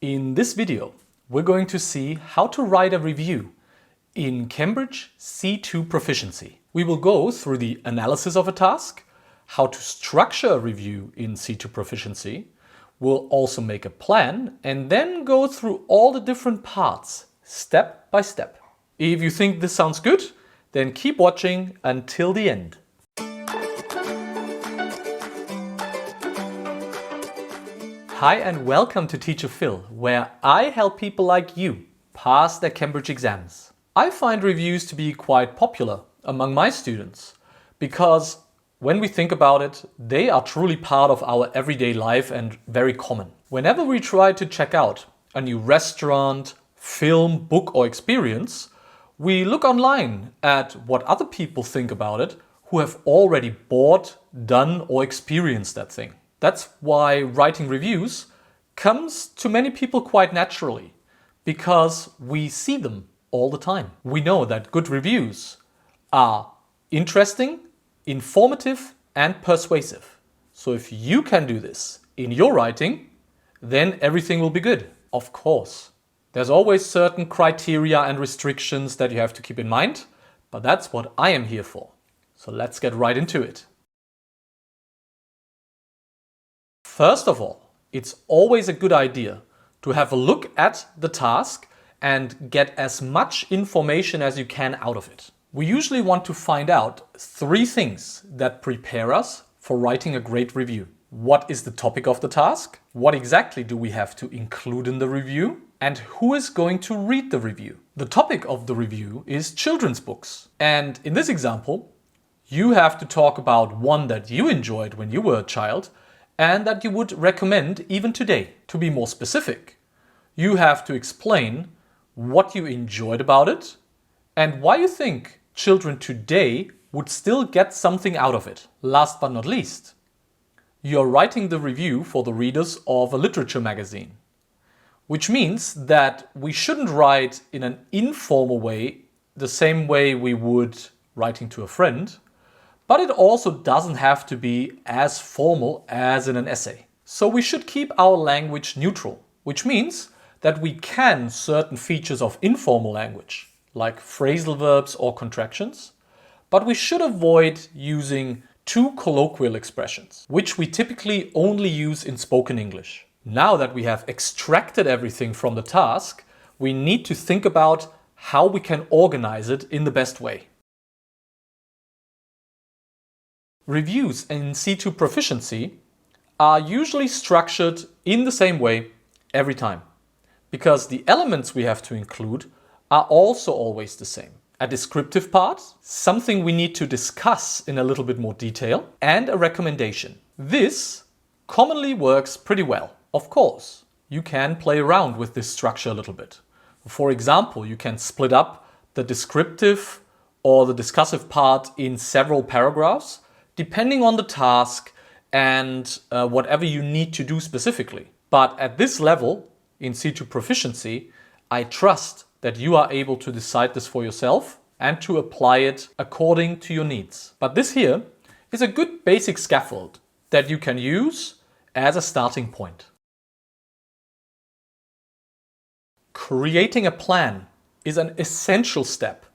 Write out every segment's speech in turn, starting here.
In this video, we're going to see how to write a review in Cambridge C2 Proficiency. We will go through the analysis of a task, how to structure a review in C2 Proficiency. We'll also make a plan and then go through all the different parts, step by step. If you think this sounds good, then keep watching until the end. Hi and welcome to Teacher Phil, where I help people like you pass their Cambridge exams. I find reviews to be quite popular among my students because when we think about it, they are truly part of our everyday life and very common. Whenever we try to check out a new restaurant, film, book or experience, we look online at what other people think about it who have already bought, done or experienced that thing. That's why writing reviews comes to many people quite naturally, because we see them all the time. We know that good reviews are interesting, informative and persuasive. So if you can do this in your writing, then everything will be good. Of course, there's always certain criteria and restrictions that you have to keep in mind, but that's what I am here for. So let's get right into it. First of all, it's always a good idea to have a look at the task and get as much information as you can out of it. We usually want to find out 3 things that prepare us for writing a great review. What is the topic of the task? What exactly do we have to include in the review? And who is going to read the review? The topic of the review is children's books. And in this example, you have to talk about one that you enjoyed when you were a child and that you would recommend even today. To be more specific, you have to explain what you enjoyed about it and why you think children today would still get something out of it. Last but not least, you're writing the review for the readers of a literature magazine, which means that we shouldn't write in an informal way, the same way we would writing to a friend, but it also doesn't have to be as formal as in an essay. So we should keep our language neutral, which means that we can certain features of informal language, like phrasal verbs or contractions, but we should avoid using too colloquial expressions, which we typically only use in spoken English. Now that we have extracted everything from the task, we need to think about how we can organize it in the best way. Reviews in C2 Proficiency are usually structured in the same way every time, because the elements we have to include are also always the same. A descriptive part, something we need to discuss in a little bit more detail, and a recommendation. This commonly works pretty well. Of course, you can play around with this structure a little bit. For example, you can split up the descriptive or the discussive part in several paragraphs, depending on the task and whatever you need to do specifically. But at this level, in C2 Proficiency, I trust that you are able to decide this for yourself and to apply it according to your needs. But this here is a good basic scaffold that you can use as a starting point. Creating a plan is an essential step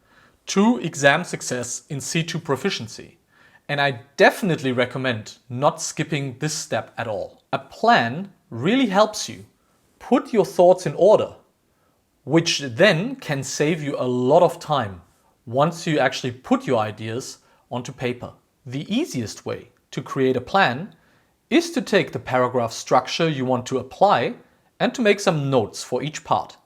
to exam success in C2 Proficiency. And I definitely recommend not skipping this step at all. A plan really helps you put your thoughts in order, which then can save you a lot of time once you actually put your ideas onto paper. The easiest way to create a plan is to take the paragraph structure you want to apply and to make some notes for each part.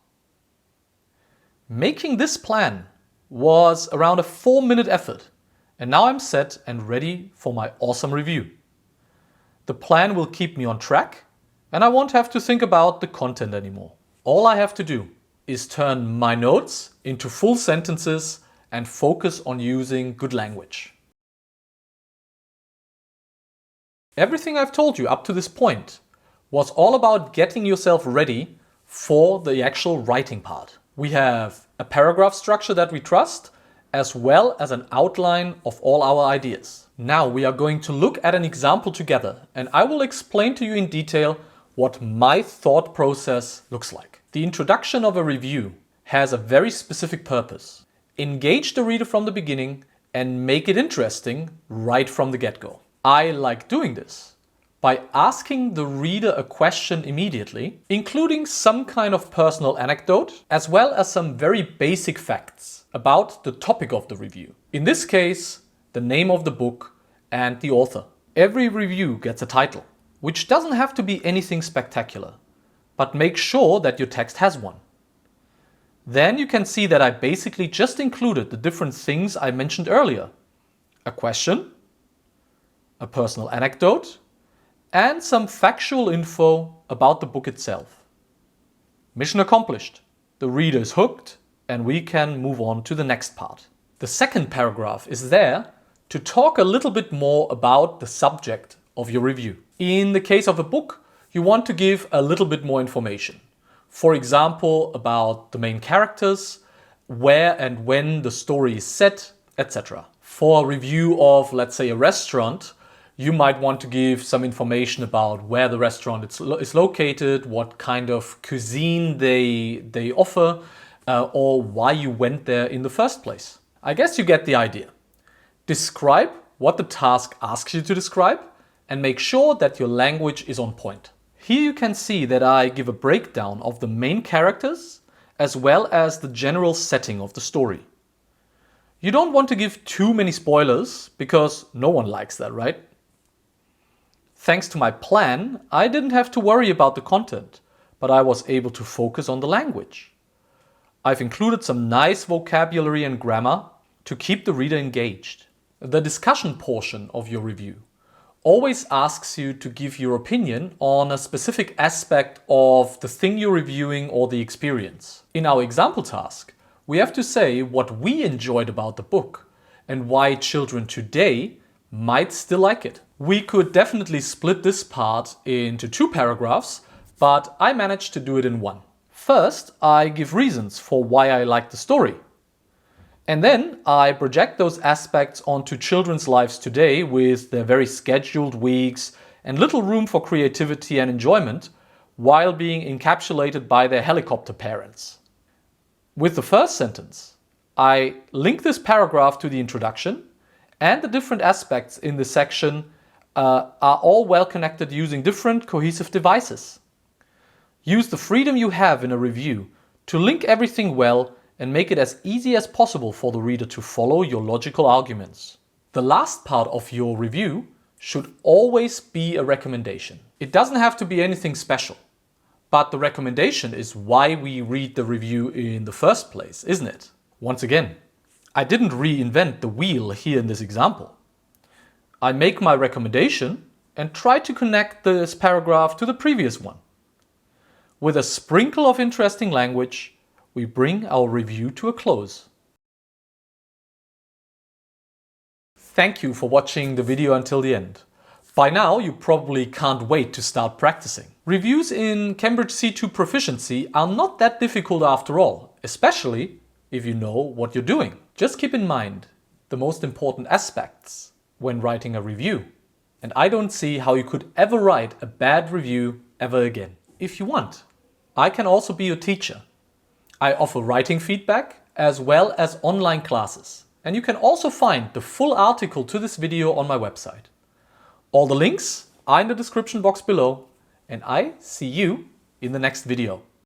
Making this plan was around a 4-minute effort. And now I'm set and ready for my awesome review. The plan will keep me on track and I won't have to think about the content anymore. All I have to do is turn my notes into full sentences and focus on using good language. Everything I've told you up to this point was all about getting yourself ready for the actual writing part. We have a paragraph structure that we trust, as well as an outline of all our ideas. Now we are going to look at an example together and I will explain to you in detail what my thought process looks like. The introduction of a review has a very specific purpose. Engage the reader from the beginning and make it interesting right from the get-go. I like doing this by asking the reader a question immediately, including some kind of personal anecdote, as well as some very basic facts about the topic of the review. In this case, the name of the book and the author. Every review gets a title, which doesn't have to be anything spectacular, but make sure that your text has one. Then you can see that I basically just included the different things I mentioned earlier. A question, a personal anecdote, and some factual info about the book itself. Mission accomplished. The reader is hooked and we can move on to the next part. The second paragraph is there to talk a little bit more about the subject of your review. In the case of a book, you want to give a little bit more information. For example, about the main characters, where and when the story is set, etc. For a review of, let's say, a restaurant, you might want to give some information about where the restaurant is located, what kind of cuisine they offer, or why you went there in the first place. I guess you get the idea. Describe what the task asks you to describe and make sure that your language is on point. Here you can see that I give a breakdown of the main characters as well as the general setting of the story. You don't want to give too many spoilers because no one likes that, right? Thanks to my plan, I didn't have to worry about the content, but I was able to focus on the language. I've included some nice vocabulary and grammar to keep the reader engaged. The discussion portion of your review always asks you to give your opinion on a specific aspect of the thing you're reviewing or the experience. In our example task, we have to say what we enjoyed about the book and why children today might still like it. We could definitely split this part into 2 paragraphs, but I managed to do it in 1. First, I give reasons for why I like the story. And then I project those aspects onto children's lives today with their very scheduled weeks and little room for creativity and enjoyment while being encapsulated by their helicopter parents. With the first sentence, I link this paragraph to the introduction, and the different aspects in this section are all well connected using different cohesive devices. Use the freedom you have in a review to link everything well and make it as easy as possible for the reader to follow your logical arguments. The last part of your review should always be a recommendation. It doesn't have to be anything special, but the recommendation is why we read the review in the first place, isn't it? Once again, I didn't reinvent the wheel here in this example. I make my recommendation and try to connect this paragraph to the previous one. With a sprinkle of interesting language, we bring our review to a close. Thank you for watching the video until the end. By now, you probably can't wait to start practicing. Reviews in Cambridge C2 Proficiency are not that difficult after all, especially if you know what you're doing. Just keep in mind the most important aspects when writing a review. And I don't see how you could ever write a bad review ever again. If you want, I can also be your teacher. I offer writing feedback as well as online classes. And you can also find the full article to this video on my website. All the links are in the description box below, and I see you in the next video.